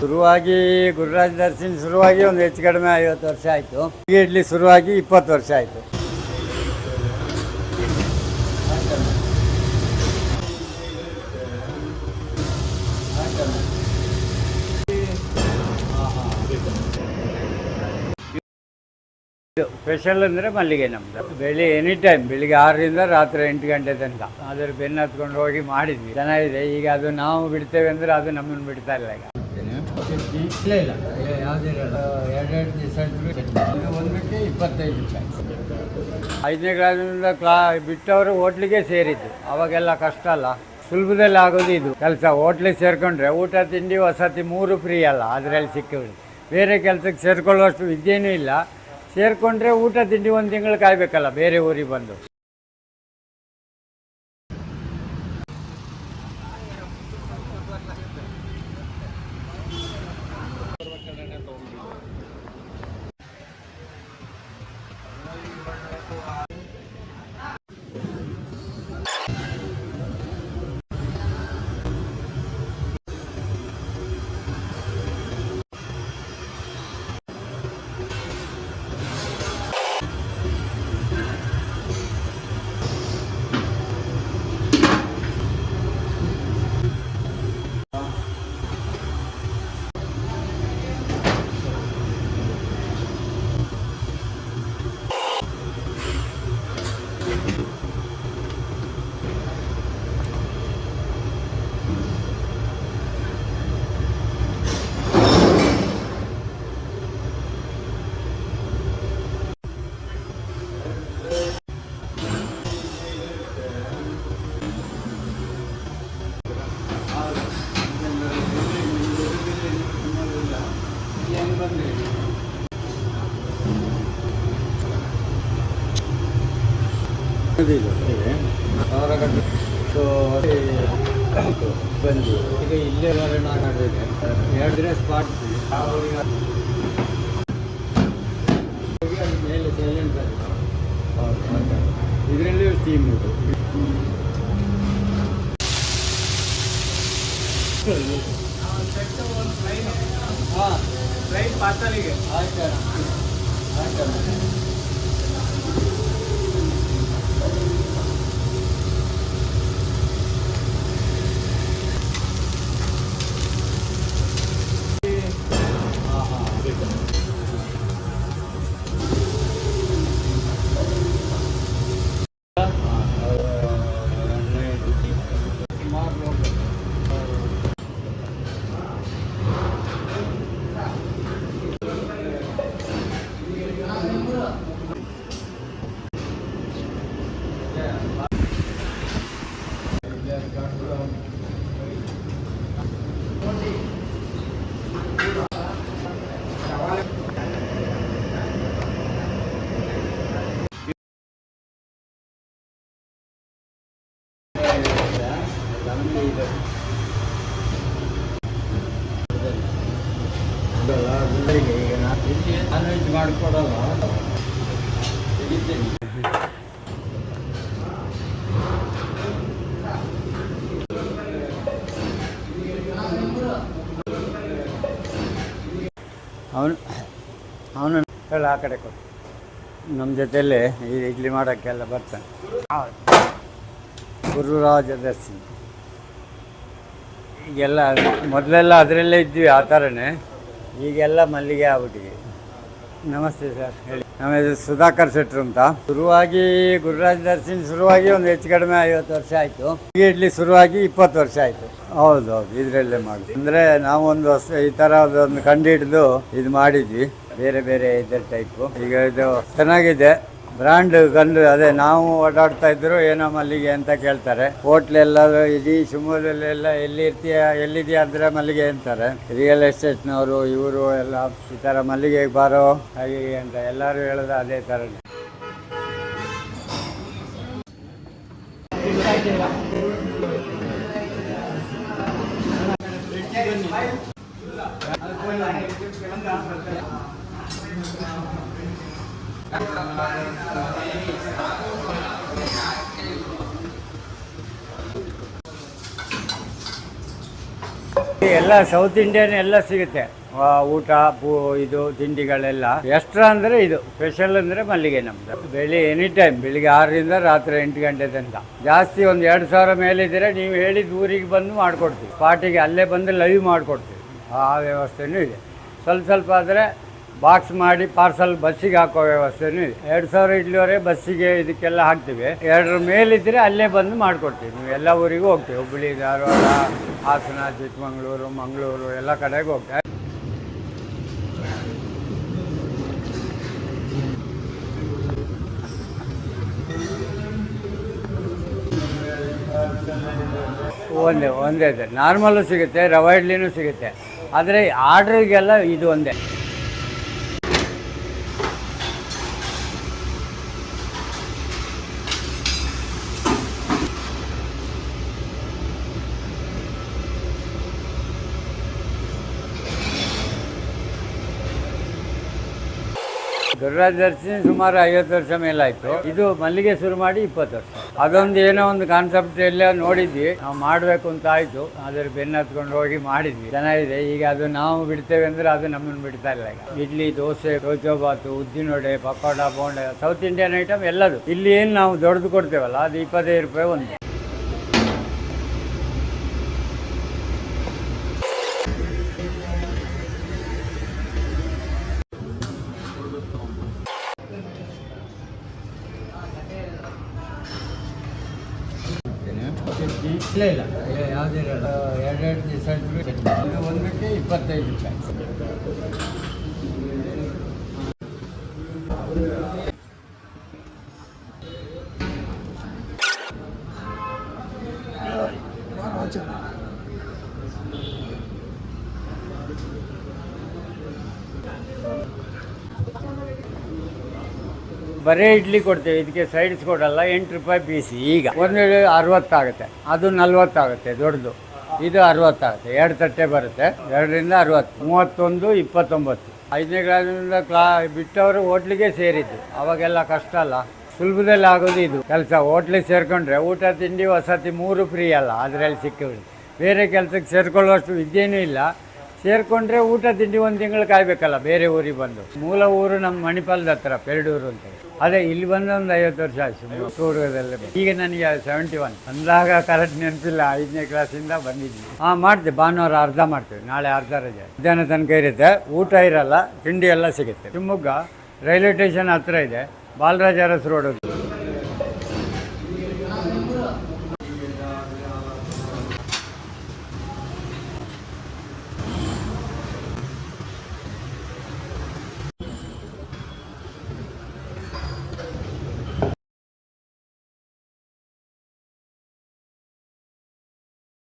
ಶುರುವಾಗಿ ಗುರುರಾಜ ದರ್ಶನ್ ಶುರುವಾಗಿ ಒಂದು ಹೆಚ್ಚು ಕಡಿಮೆ 50 ವರ್ಷ ಆಯಿತು. ಇಡ್ಲಿ ಶುರುವಾಗಿ 20 ವರ್ಷ ಆಯಿತು. ಸ್ಪೆಷಲ್ ಅಂದರೆ ಮಲ್ಲಿಗೆ ನಮ್ಮದು. ಬೆಳಿಗ್ಗೆ ಎನಿ ಟೈಮ್ ಬೆಳಿಗ್ಗೆ 6ರಿಂದ ರಾತ್ರಿ 8 ಗಂಟೆ ತನಕ ಅದರ ಬೆನ್ನು ಹತ್ಕೊಂಡು ಹೋಗಿ ಮಾಡಿದ್ವಿ, ಚೆನ್ನಾಗಿದೆ. ಈಗ ಅದು ನಾವು ಬಿಡ್ತೇವೆ ಅಂದರೆ ಅದು ನಮ್ಮನ್ನು ಬಿಡ್ತಾ ಇಲ್ಲ. ಈಗ ಇಲ್ಲ ಯಾವುದೇ ಎರಡೆರಡು ದಿವಸ ಒಂದಕ್ಕೆ 25 ರೂಪಾಯಿ. 5ನೇ ಕ್ಲಾಸಿನಿಂದ ಬಿಟ್ಟವರು ಹೋಟ್ಲಿಗೆ ಸೇರಿದ್ದು. ಅವಾಗೆಲ್ಲ ಕಷ್ಟ ಅಲ್ಲ, ಸುಲಭದಲ್ಲಿ ಆಗೋದು ಇದು ಕೆಲಸ. ಹೋಟ್ಲಿಗೆ ಸೇರಿಕೊಂಡ್ರೆ ಊಟ ತಿಂಡಿ ವಸತಿ 3 ಫ್ರೀ ಅಲ್ಲ, ಅದರಲ್ಲಿ ಸಿಕ್ಕಿಬಿಡಿ. ಬೇರೆ ಕೆಲಸಕ್ಕೆ ಸೇರಿಕೊಳ್ಳುವಷ್ಟು ವಿದ್ಯೆಯೂ ಇಲ್ಲ. ಸೇರಿಕೊಂಡ್ರೆ ಊಟ ತಿಂಡಿ 1 ತಿಂಗಳು ಕಾಯಬೇಕಲ್ಲ ಬೇರೆ ಊರಿಗೆ ಬಂದು. ಬಂದು ಈಗ ಇಲ್ಲೇ ಮಾಡಿದೆ 2 ದಿನ ಸ್ಪಾಟ್ ಮೇಲೆ ಸೈಲೆಂಟ್ ಇದರಲ್ಲಿ ಸ್ಟೀಮ್ ಉಂಟು. ಹಾಂ ಫ್ಲೈಟ್ ಪಾರ್ಸಲಿಗೆ ಆಯ್ತು ಆಯ್ತು. ಈಗ ನಾನ್ ವೆಜ್ ಮಾಡಿಕೊಡಲ್ಲ. ಅವನು ಹೇಳಿ ಆ ಕಡೆ ಕೊಟ್ಟು ನಮ್ಮ ಜೊತೆಯಲ್ಲೇ ಈ ಇಡ್ಲಿ ಮಾಡೋಕ್ಕೆಲ್ಲ ಬರ್ತಾನೆ. ಗುರುರಾಜ ದರ್ಶನ್. ಈಗೆಲ್ಲ ಮೊದಲೆಲ್ಲ ಅದರಲ್ಲೇ ಇದ್ವಿ ಆ ಥರನೇ, ಈಗೆಲ್ಲ ಮಲ್ಲಿಗೆ ಆಗ್ಬಿಟ್ಟಿದೆ. ನಮಸ್ತೆ ಸರ್, ಹೇಳಿ. ನಮ್ಮ ಹೆಸರು ಸುಧಾಕರ್ ಶೆಟ್ರು ಅಂತ. ಶುರುವಾಗಿ ಗುರುರಾಜ ದರ್ಶನ್ ಶುರುವಾಗಿ ಒಂದು ಹೆಚ್ಚು ಕಡಿಮೆ 50 ವರ್ಷ ಆಯಿತು. ಇಡ್ಲಿ ಶುರುವಾಗಿ 20 ವರ್ಷ ಆಯಿತು. ಹೌದು, ಇದರಲ್ಲೇ ಮಾಡಿ. ಅಂದರೆ ನಾವೊಂದು ಈ ಥರ ಒಂದು ಕಂಡು ಹಿಡಿದು ಇದು ಮಾಡಿದ್ವಿ, ಬೇರೆ ಬೇರೆ ಇದರ ಟೈಪು. ಈಗ ಇದು ಚೆನ್ನಾಗಿದೆ, ಬ್ರ್ಯಾಂಡ್ ಕಂಡು. ಅದೇ ನಾವು ಓಡಾಡ್ತಾ ಇದ್ರು ಏನೋ ಮಲ್ಲಿಗೆ ಅಂತ ಕೇಳ್ತಾರೆ. ಹೋಟ್ಲೆಲ್ಲ ಇಡೀ ಶಿವಮೊಗ್ಗದಲ್ಲೆಲ್ಲ ಎಲ್ಲಿದೆಯಾ ಅಂದರೆ ಮಲ್ಲಿಗೆ ಅಂತಾರೆ. ರಿಯಲ್ ಎಸ್ಟೇಟ್ನವರು ಇವರು ಎಲ್ಲ ಈ ಥರ ಮಲ್ಲಿಗೆಗೆ ಬಾರೋ ಹಾಗೆ ಅಂತ ಎಲ್ಲರೂ ಹೇಳೋದು ಅದೇ ಥರನೇ. ಎಲ್ಲ ಸೌತ್ ಇಂಡಿಯನ್ ಎಲ್ಲ ಸಿಗುತ್ತೆ. ಊಟ ಇದು ತಿಂಡಿಗಳೆಲ್ಲ. ಎಕ್ಸ್ಟ್ರಾ ಅಂದರೆ ಇದು ಸ್ಪೆಷಲ್ ಅಂದರೆ ಮಲ್ಲಿಗೆ ನಮ್ಮದು. ಎನಿ ಟೈಮ್ ಬೆಳಿಗ್ಗೆ 6ರಿಂದ ರಾತ್ರಿ 8 ಗಂಟೆ ತನಕ. ಜಾಸ್ತಿ ಒಂದು 2,000 ಮೇಲಿದ್ದರೆ ನೀವು ಹೇಳಿದ ಊರಿಗೆ ಬಂದು ಮಾಡಿಕೊಡ್ತೀವಿ. ಪಾರ್ಟಿಗೆ ಅಲ್ಲೇ ಬಂದು ಲೈವ್ ಮಾಡಿಕೊಡ್ತೀವಿ. ಆ ವ್ಯವಸ್ಥೆನೂ ಇದೆ. ಸ್ವಲ್ಪ ಆದರೆ ಬಾಕ್ಸ್ ಮಾಡಿ ಪಾರ್ಸಲ್ ಬಸ್ಸಿಗೆ ಹಾಕೋ ವ್ಯವಸ್ಥೆನೂ ಇದೆ. 2,000 ಇಡ್ಲಿವರೆಗೆ ಬಸ್ಸಿಗೆ ಇದಕ್ಕೆಲ್ಲ ಹಾಕ್ತೀವಿ. 2 ಮೇಲಿದ್ದರೆ ಅಲ್ಲೇ ಬಂದು ಮಾಡಿಕೊಡ್ತೀವಿ. ನೀವು ಎಲ್ಲ ಊರಿಗೂ ಹೋಗ್ತೀವಿ. ಹುಬ್ಬಳ್ಳಿ, ಧಾರವಾಡ, ಹಾಸನ, ಚಿಕ್ಕಮಗಳೂರು, ಮಂಗಳೂರು ಎಲ್ಲ ಕಡೆಗೆ ಹೋಗ್ತೀವಿ. ಒಂದೇ ಇದೆ. ನಾರ್ಮಲ್ಲು ಸಿಗುತ್ತೆ, ರವೆ ಇಡ್ಲಿನೂ ಸಿಗುತ್ತೆ. ಆದರೆ ಆರ್ಡ್ರಿಗೆಲ್ಲ ಇದು ಒಂದೇ. ಗುರುರಾಜ್ ದರ್ಶಿನಿ ಸುಮಾರು 50 ವರ್ಷ ಮೇಲಾಯಿತು. ಇದು ಮಲ್ಲಿಗೆ ಶುರು ಮಾಡಿ 20 ವರ್ಷ. ಅದೊಂದು ಏನೋ ಒಂದು ಕಾನ್ಸೆಪ್ಟ್ ಎಲ್ಲ ನೋಡಿದ್ವಿ, ನಾವು ಮಾಡಬೇಕು ಅಂತ ಆಯಿತು. ಅದ್ರ ಬೆನ್ನು ಹತ್ಕೊಂಡು ಹೋಗಿ ಮಾಡಿದ್ವಿ, ಚೆನ್ನಾಗಿದೆ. ಈಗ ಅದು ನಾವು ಬಿಡ್ತೇವೆ ಅಂದರೆ ಅದು ನಮ್ಮನ್ನು ಬಿಡ್ತಾ ಇಲ್ಲ. ಈಗ ಇಡ್ಲಿ, ದೋಸೆ, ರೋಚೋಬಾತು, ಉದ್ದಿನೊಡೆ, pakoda, bonda, South Indian item ಎಲ್ಲದು. ಇಲ್ಲಿ ಏನು ನಾವು ದೊಡ್ಡದು ಕೊಡ್ತೇವಲ್ಲ ಅದು 25 ರೂಪಾಯಿ ಒಂದು. ಇಲ್ಲ ಯಾವುದೇ ಇರಲ್ಲ. 2 ದಿವಸ ಇದು ಒಂದಕ್ಕೆ 25 ರೂಪಾಯಿ. ಬರೀ ಇಡ್ಲಿ ಕೊಡ್ತೇವೆ, ಇದಕ್ಕೆ ಸೈಡ್ಸ್ ಕೊಡಲ್ಲ. 8 ರೂಪಾಯಿ ಪೀಸ್. ಈಗ ಒಂದು 60 ಆಗುತ್ತೆ, ಅದು 40 ಆಗುತ್ತೆ ದೊಡ್ಡದು. ಇದು 60 ಆಗುತ್ತೆ. 2 ತಟ್ಟೆ ಬರುತ್ತೆ. 2ರಿಂದ 60, 31, 29. 5ನೇ ಕ್ಲಾಸಿನಿಂದ ಬಿಟ್ಟವರು ಹೋಟ್ಲಿಗೆ ಸೇರಿದ್ದು. ಅವಾಗೆಲ್ಲ ಕಷ್ಟ ಅಲ್ಲ, ಸುಲಭದಲ್ಲಿ ಆಗೋದು ಇದು ಕೆಲಸ. ಹೋಟ್ಲಿಗೆ ಸೇರಿಕೊಂಡ್ರೆ ಊಟ ತಿಂಡಿ ವಸತಿ 3 ಫ್ರೀ ಅಲ್ಲ, ಅದರಲ್ಲಿ ಸಿಕ್ಕಿಬಿಡಿ. ಬೇರೆ ಕೆಲಸಕ್ಕೆ ಸೇರಿಕೊಳ್ಳುವಷ್ಟು ವಿದ್ಯೆಯೂ ಇಲ್ಲ. ಸೇರಿಕೊಂಡ್ರೆ ಊಟ ತಿಂಡಿ 1 ತಿಂಗಳು ಕಾಯಬೇಕಲ್ಲ ಬೇರೆ ಊರಿಗೆ ಬಂದು. ಮೂಲ ಊರು ನಮ್ಮ ಮಣಿಪಾಲದ ಹತ್ರ ಪೆರಡೂರು ಅಂತ. ಅದೇ ಇಲ್ಲಿ ಬಂದು ಒಂದು 50 ವರ್ಷ ಆಯಿತು ಟೂರ್ಗದಲ್ಲೇ. ಈಗ ನನಗೆ 71 ಅಂದಾಗ ಕರೆಕ್ಟ್ ನೆನಪಿಲ್ಲ. 5ನೇ ಕ್ಲಾಸಿಂದ ಬಂದಿದ್ವಿ. ಮಾಡ್ತೇವೆ. ಭಾನುವಾರ ಅರ್ಧ ಮಾಡ್ತೇವೆ, ನಾಳೆ ಅರ್ಧ ರಜೆ. ಮಧ್ಯಾಹ್ನ ತನಕ ಇರುತ್ತೆ. ಊಟ ಇರಲ್ಲ, ತಿಂಡಿ ಎಲ್ಲ ಸಿಗುತ್ತೆ. ಶಿವಮೊಗ್ಗ ರೈಲ್ವೆ ಸ್ಟೇಷನ್ ಹತ್ರ ಇದೆ. ಬಾಲರಾಜ್ ಅರಸ್ ರೋಡ್.